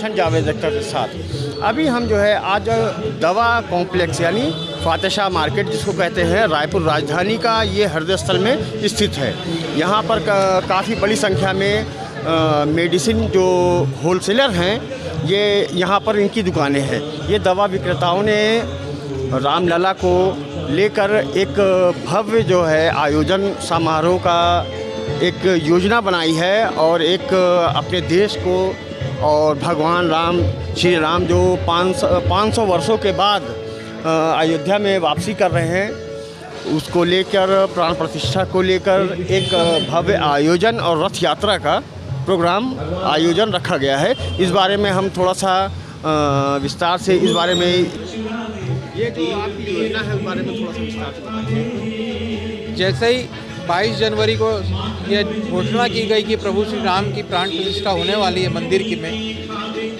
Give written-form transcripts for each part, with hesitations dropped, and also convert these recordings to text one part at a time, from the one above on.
जशन जावेद अख्तर के साथ। अभी हम जो है आज दवा कॉम्प्लेक्स यानी फ़ातेह शाह मार्केट जिसको कहते हैं, रायपुर राजधानी का ये हृदय स्थल में स्थित है। यहाँ पर काफ़ी बड़ी संख्या में मेडिसिन जो होलसेलर हैं ये यहाँ पर इनकी दुकानें हैं। ये दवा विक्रेताओं ने रामलला को लेकर एक भव्य जो है आयोजन समारोह का एक योजना बनाई है और एक अपने देश को और भगवान राम श्री राम जो 500 वर्षों के बाद अयोध्या में वापसी कर रहे हैं उसको लेकर प्राण प्रतिष्ठा को लेकर एक भव्य आयोजन और रथ यात्रा का प्रोग्राम आयोजन रखा गया है। इस बारे में हम थोड़ा सा विस्तार से इस बारे में ये जो आपकी योजना है उस बारे में थोड़ा सा विस्तार से बताइए। जैसे ही 22 जनवरी को ये घोषणा की गई कि प्रभु श्री राम की प्राण प्रतिष्ठा होने वाली है मंदिर की में,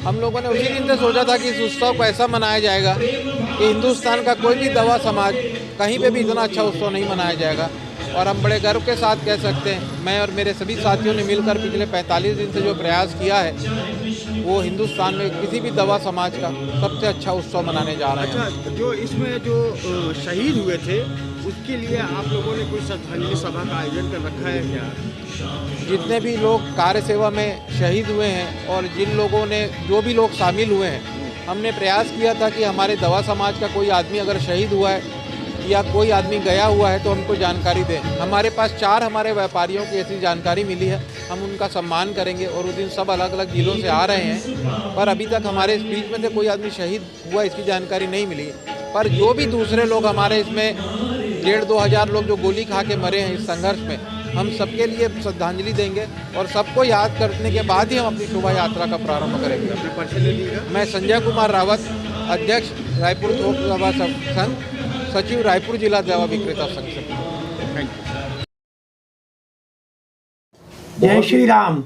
हम लोगों ने उसी दिन से सोचा था कि इस उत्सव को ऐसा मनाया जाएगा कि हिंदुस्तान का कोई भी दवा समाज कहीं पे भी इतना अच्छा उत्सव नहीं मनाया जाएगा। और हम बड़े गर्व के साथ कह सकते हैं, मैं और मेरे सभी साथियों ने मिलकर पिछले 45 दिन से जो प्रयास किया है वो हिंदुस्तान में किसी भी दवा समाज का सबसे अच्छा उत्सव मनाने जा रहे हैं। अच्छा, जो इसमें जो शहीद हुए थे उसके लिए आप लोगों ने कोई श्रद्धांजलि सभा का आयोजन कर रखा है क्या? जितने भी लोग कार्य सेवा में शहीद हुए हैं और जिन लोगों ने जो भी लोग शामिल हुए हैं, हमने प्रयास किया था कि हमारे दवा समाज का कोई आदमी अगर शहीद हुआ है या कोई आदमी गया हुआ है तो हमको जानकारी दें। हमारे पास 4 हमारे व्यापारियों की ऐसी जानकारी मिली है, हम उनका सम्मान करेंगे और उस दिन सब अलग अलग जिलों से आ रहे हैं। पर अभी तक हमारे इस बीच में से कोई आदमी शहीद हुआ इसकी जानकारी नहीं मिली। पर जो भी दूसरे लोग हमारे इसमें 1,500-2 हज़ार लोग जो गोली खा के मरे हैं इस संघर्ष में, हम सबके लिए श्रद्धांजलि देंगे और सबको याद करने के बाद ही हम अपनी शोभा यात्रा का प्रारंभ करेंगे। मैं संजय कुमार रावत, अध्यक्ष रायपुर थोक दवा संघ, सचिव रायपुर जिला दवा विक्रेता संघ से। जय श्री राम।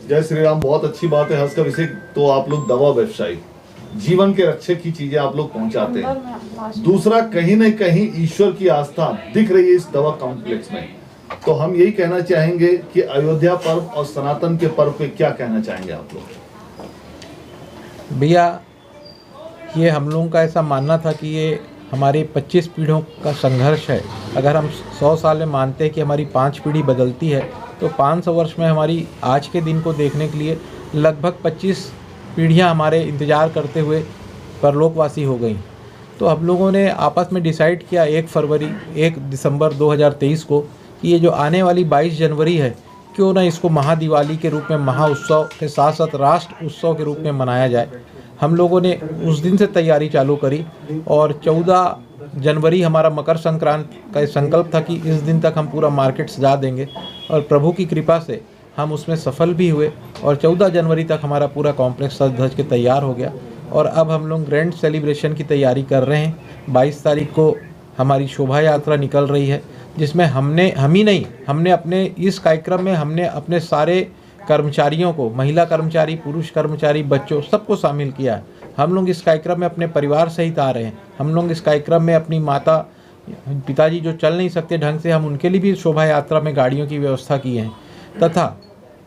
जय श्री राम। बहुत अच्छी बात है। हर्ष का विषय तो आप लोग दवा व्यवसायी, जीवन के रक्षक की चीजें आप लोग पहुंचाते हैं। दूसरा, कहीं न कहीं ईश्वर की आस्था दिख रही है इस दवा कॉम्प्लेक्स में। तो हम यही कहना चाहेंगे कि अयोध्या पर्व और सनातन के पर्व पे क्या कहना चाहेंगे आप लोग? भैया, ये हम लोगों का ऐसा मानना था कि ये हमारे 25 पीढ़ियों का संघर्ष है। अगर हम 100 साल में मानते हैं कि हमारी 5 पीढ़ी बदलती है तो 500 वर्ष में हमारी आज के दिन को देखने के लिए लगभग 25 पीढ़ियां हमारे इंतज़ार करते हुए परलोकवासी हो गई। तो हम लोगों ने आपस में डिसाइड किया 1 दिसंबर 2023 को कि ये जो आने वाली 22 जनवरी है, क्यों ना इसको महादिवाली के रूप में, महा उत्सव के साथ साथ राष्ट्र उत्सव के रूप में मनाया जाए। हम लोगों ने उस दिन से तैयारी चालू करी और 14 जनवरी हमारा मकर संक्रांति का संकल्प था कि इस दिन तक हम पूरा मार्केट सजा देंगे और प्रभु की कृपा से हम उसमें सफल भी हुए और 14 जनवरी तक हमारा पूरा कॉम्प्लेक्स सज धज के तैयार हो गया। और अब हम लोग ग्रैंड सेलिब्रेशन की तैयारी कर रहे हैं। 22 तारीख को हमारी शोभा यात्रा निकल रही है, जिसमें हमने अपने इस कार्यक्रम में हमने अपने सारे कर्मचारियों को, महिला कर्मचारी, पुरुष कर्मचारी, बच्चों, सबको शामिल किया है। हम लोग इस कार्यक्रम में अपने परिवार सहित आ रहे हैं। हम लोग इस कार्यक्रम में अपनी माता पिताजी जो चल नहीं सकते ढंग से, हम उनके लिए भी शोभा यात्रा में गाड़ियों की व्यवस्था की है। तथा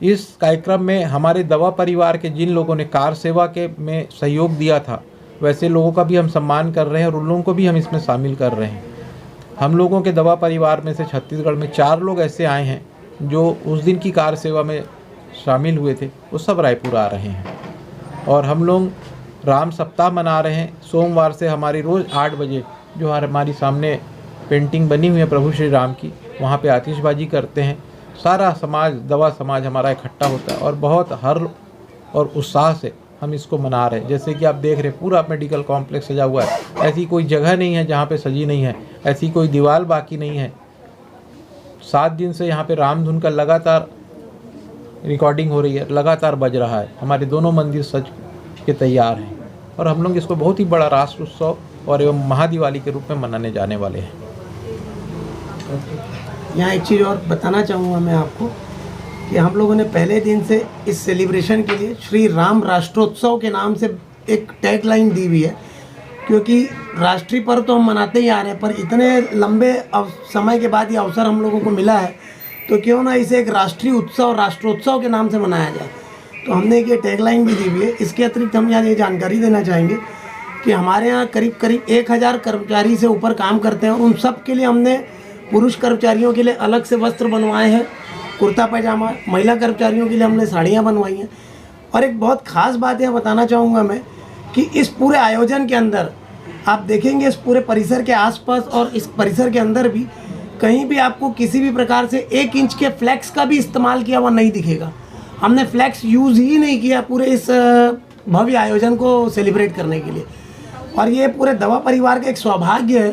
इस कार्यक्रम में हमारे दवा परिवार के जिन लोगों ने कार सेवा के में सहयोग दिया था, वैसे लोगों का भी हम सम्मान कर रहे हैं और उन लोगों को भी हम इसमें शामिल कर रहे हैं। हम लोगों के दवा परिवार में से छत्तीसगढ़ में 4 लोग ऐसे आए हैं जो उस दिन की कार सेवा में शामिल हुए थे, वो सब रायपुर आ रहे हैं। और हम लोग राम सप्ताह मना रहे हैं। सोमवार से हमारी रोज़ 8 बजे जो हमारी सामने पेंटिंग बनी हुई है प्रभु श्री राम की, वहाँ पे आतिशबाजी करते हैं। सारा समाज, दवा समाज हमारा इकट्ठा होता है और बहुत हर्ष और उत्साह से हम इसको मना रहे हैं। जैसे कि आप देख रहे हैं पूरा मेडिकल कॉम्प्लेक्स सजा हुआ है। ऐसी कोई जगह नहीं है जहाँ पे सजी नहीं है, ऐसी कोई दीवार बाकी नहीं है। 7 दिन से यहाँ पे रामधुन का लगातार रिकॉर्डिंग हो रही है, लगातार बज रहा है। हमारे दोनों मंदिर सज के तैयार हैं और हम लोग इसको बहुत ही बड़ा राष्ट्र उत्सव और एवं महादिवाली के रूप में मनाने जाने वाले हैं। यहाँ एक चीज़ और बताना चाहूँगा मैं आपको कि हम लोगों ने पहले दिन से इस सेलिब्रेशन के लिए श्री राम राष्ट्रोत्सव के नाम से एक टैगलाइन दी हुई है, क्योंकि राष्ट्रीय पर्व तो हम मनाते ही आ रहे हैं, पर इतने लंबे समय के बाद ये अवसर हम लोगों को मिला है, तो क्यों ना इसे एक राष्ट्रीय उत्सव, राष्ट्रोत्सव के नाम से मनाया जाए। तो हमने एक ये टैगलाइन भी दी हुई है। इसके अतिरिक्त हम यहाँ ये जानकारी देना चाहेंगे कि हमारे यहाँ करीब करीब 1000 कर्मचारी से ऊपर काम करते हैं और उन सब के लिए हमने पुरुष कर्मचारियों के लिए अलग से वस्त्र बनवाए हैं, कुर्ता पैजामा। महिला कर्मचारियों के लिए हमने साड़ियाँ बनवाई हैं। और एक बहुत ख़ास बात यह बताना चाहूँगा मैं कि इस पूरे आयोजन के अंदर आप देखेंगे, इस पूरे परिसर के आसपास और इस परिसर के अंदर भी कहीं भी आपको किसी भी प्रकार से 1 इंच के फ्लैक्स का भी इस्तेमाल किया हुआ नहीं दिखेगा। हमने फ्लैक्स यूज़ ही नहीं किया पूरे इस भव्य आयोजन को सेलिब्रेट करने के लिए। और ये पूरे दवा परिवार का एक सौभाग्य है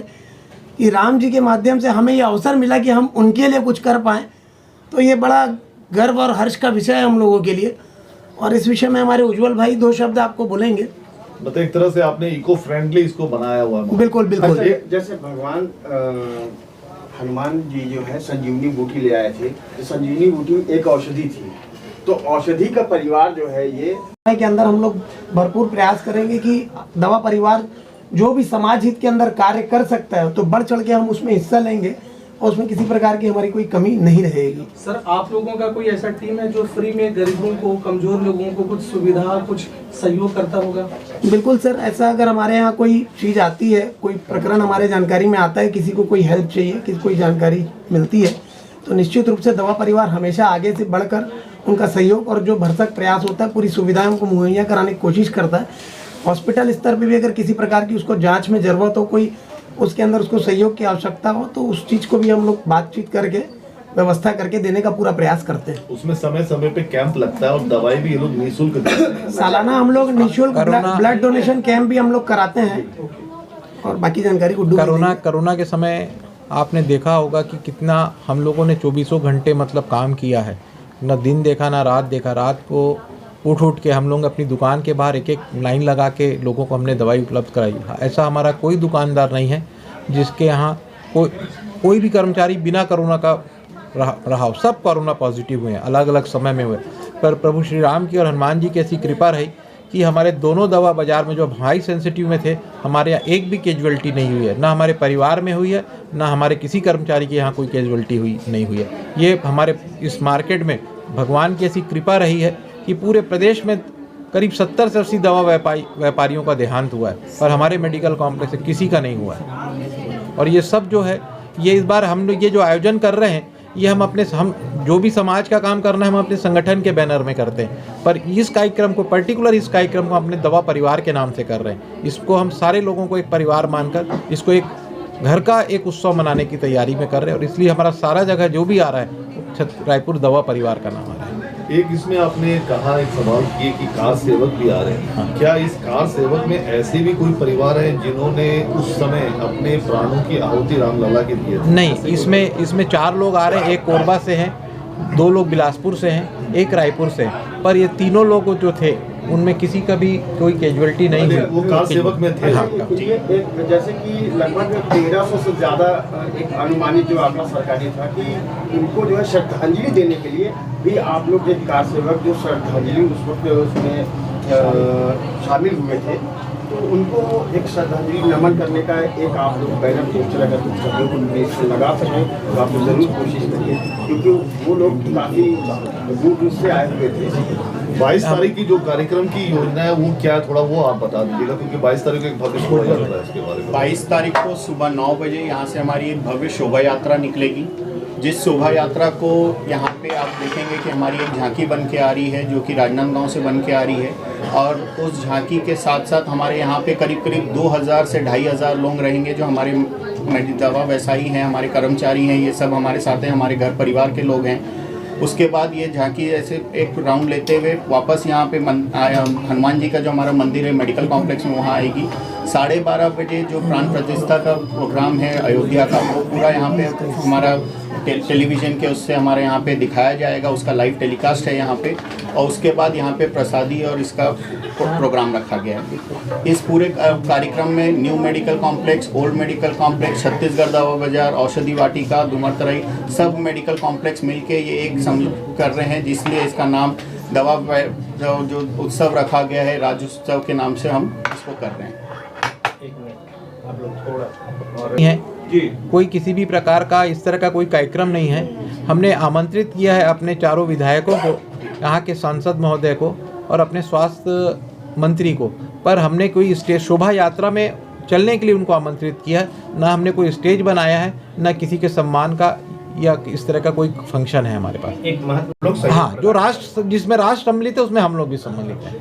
कि राम जी के माध्यम से हमें ये अवसर मिला कि हम उनके लिए कुछ कर पाएँ। तो ये बड़ा गर्व और हर्ष का विषय है हम लोगों के लिए। और इस विषय में हमारे उज्जवल भाई 2 शब्द आपको बोलेंगे। मतलब एक तरह से आपने इको फ्रेंडली इसको बनाया हुआ है। बिल्कुल बिल्कुल। जैसे भगवान हनुमान जी जो है संजीवनी बूटी ले आए थे, तो संजीवनी बूटी एक औषधि थी, तो औषधि का परिवार जो है ये के अंदर हम लोग भरपूर प्रयास करेंगे कि दवा परिवार जो भी समाज हित के अंदर कार्य कर सकता है तो बढ़ चढ़ के हम उसमें हिस्सा लेंगे और उसमें किसी प्रकार की हमारी कोई कमी नहीं रहेगी। सर, आप लोगों का कोई ऐसा टीम है जो फ्री में गरीबों को, कमजोर लोगों को कुछ सुविधा, कुछ सहयोग करता होगा? बिल्कुल सर, ऐसा अगर हमारे यहाँ कोई चीज़ आती है, कोई प्रकरण हमारे जानकारी में आता है, किसी को कोई हेल्प चाहिए, किसी कोई जानकारी मिलती है, तो निश्चित रूप से दवा परिवार हमेशा आगे से बढ़कर उनका सहयोग और जो भरसक प्रयास होता है पूरी सुविधाएं उनको मुहैया कराने की कोशिश करता है। हॉस्पिटल स्तर पर भी अगर किसी प्रकार की उसको जाँच में ज़रूरत हो, कोई उसके अंदर उसको सहयोग की आवश्यकता हो, तो उस चीज़ को भी हम लोग बातचीत करके व्यवस्था करके देने का पूरा प्रयास करते हैं। उसमें समय समय पे कैंप लगता है और दवाई भी ये लोग निःशुल्क देते हैं। सालाना हम लोग निःशुल्क ब्लड डोनेशन कैंप भी हम लोग कराते हैं। और बाकी जानकारी कोरोना के समय आपने देखा होगा कि कितना हम लोगों ने 24 घंटे मतलब काम किया है, न दिन देखा ना रात देखा। रात को उठ के हम लोग अपनी दुकान के बाहर एक लाइन लगा के लोगों को हमने दवाई उपलब्ध कराई। ऐसा हमारा कोई दुकानदार नहीं है जिसके यहाँ कोई भी कर्मचारी बिना कोरोना का रहा हो। सब कोरोना पॉजिटिव हुए हैं, अलग अलग समय में हुए। पर प्रभु श्री राम की और हनुमान जी की ऐसी कृपा रही कि हमारे दोनों दवा बाज़ार में जो हाई सेंसिटिव में थे, हमारे यहाँ एक भी कैजुअल्टी नहीं हुई है। ना हमारे परिवार में हुई है, ना हमारे किसी कर्मचारी के यहाँ कोई कैजुअल्टी नहीं हुई है। ये हमारे इस मार्केट में भगवान की ऐसी कृपा रही है कि पूरे प्रदेश में करीब 70 से 80 दवा व्यापारियों का देहांत हुआ है, पर हमारे मेडिकल कॉम्प्लेक्स से किसी का नहीं हुआ है। और ये सब जो है, ये इस बार हम लोग ये जो आयोजन कर रहे हैं, ये हम जो भी समाज का काम करना है हम अपने संगठन के बैनर में करते हैं, पर इस कार्यक्रम को इस कार्यक्रम को अपने दवा परिवार के नाम से कर रहे हैं। इसको हम सारे लोगों को एक परिवार मानकर इसको एक घर का एक उत्सव मनाने की तैयारी में कर रहे हैं। और इसलिए हमारा सारा जगह जो भी आ रहा है रायपुर दवा परिवार का नाम आ रहा है। एक इसमें आपने कहा, एक सवाल किए कि कार सेवक भी आ रहे हैं। क्या इस कार सेवक में ऐसे भी कोई परिवार है जिन्होंने उस समय अपने प्राणों की आहुति रामलला के दिए थे? नहीं, इसमें 4 लोग आ रहे हैं। एक कोरबा से हैं, 2 लोग बिलासपुर से हैं, 1 रायपुर से हैं। पर ये तीनों लोग जो थे उनमें किसी का भी कोई कैजुअल्टी नहीं हुई। वो कार सेवक में थे। हाँ, एक जैसे कि लगभग 1300 से ज़्यादा एक अनुमानित जो आंकड़ा सरकारी था कि उनको जो है श्रद्धांजलि देने के लिए भी आप लोग एक कार सेवक जो श्रद्धांजलि उस वक्त उसमें शामिल हुए थे, तो उनको एक श्रद्धांजलि नमन करने का एक आप लोग बैनर पोस्टर अगर कुछ सभी को लगा सकें तो आप लोग ज़रूर कोशिश करिए, क्योंकि वो लोग काफ़ी दूर से आए हुए थे। 22 तारीख की जो कार्यक्रम की योजना है वो क्या है, थोड़ा वो आप बता दीजिएगा, क्योंकि 22 तारीख को एक भव्य शोभा यात्रा है इसके बारे में। 22 तारीख को सुबह 9 बजे यहाँ से हमारी एक भव्य शोभा यात्रा निकलेगी। जिस शोभा यात्रा को यहाँ पे आप देखेंगे कि हमारी एक झांकी बन के आ रही है, जो कि राजनांदगांव से बन के आ रही है। और उस झांकी के साथ साथ हमारे यहाँ पे करीब 2000 से 2500 लोग रहेंगे, जो हमारे दवा व्यवसायी हैं, हमारे कर्मचारी हैं, ये सब हमारे साथ हैं, हमारे घर परिवार के लोग हैं। उसके बाद ये झांकी ऐसे एक राउंड लेते हुए वापस यहाँ पे हनुमान जी का जो हमारा मंदिर है मेडिकल कॉम्प्लेक्स में, वहाँ आएगी। 12:30 बजे जो प्राण प्रतिष्ठा का प्रोग्राम है अयोध्या का, वो पूरा यहाँ पे हमारा टेलीविज़न के उससे हमारे यहाँ पे दिखाया जाएगा, उसका लाइव टेलीकास्ट है यहाँ पे। और उसके बाद यहाँ पे प्रसादी और इसका प्रोग्राम रखा गया है। इस पूरे कार्यक्रम में new medical complex, old medical complex, Chhattisgarh दवा बाजार, औषधि वाटिका, डुमरतराई, सब मेडिकल कॉम्प्लेक्स मिलके ये एक कर रहे हैं, जिसलिए इसका नाम दवा जो उत्सव रखा गया है राज्योत्सव के नाम से हम इसको कर रहे हैं। कोई किसी भी प्रकार का इस तरह का कोई कार्यक्रम नहीं है। हमने आमंत्रित किया है अपने चारों विधायकों को, यहाँ के सांसद महोदय को और अपने स्वास्थ्य मंत्री को, पर हमने कोई स्टेज शोभा यात्रा में चलने के लिए उनको आमंत्रित किया है। ना हमने कोई स्टेज बनाया है, ना किसी के सम्मान का या इस तरह का कोई फंक्शन है हमारे पास। एक महत्वपूर्ण हाँ, जो राष्ट्र जिसमें राष्ट्र सम्मिलित है उसमें हम लोग भी सम्मिलित हैं।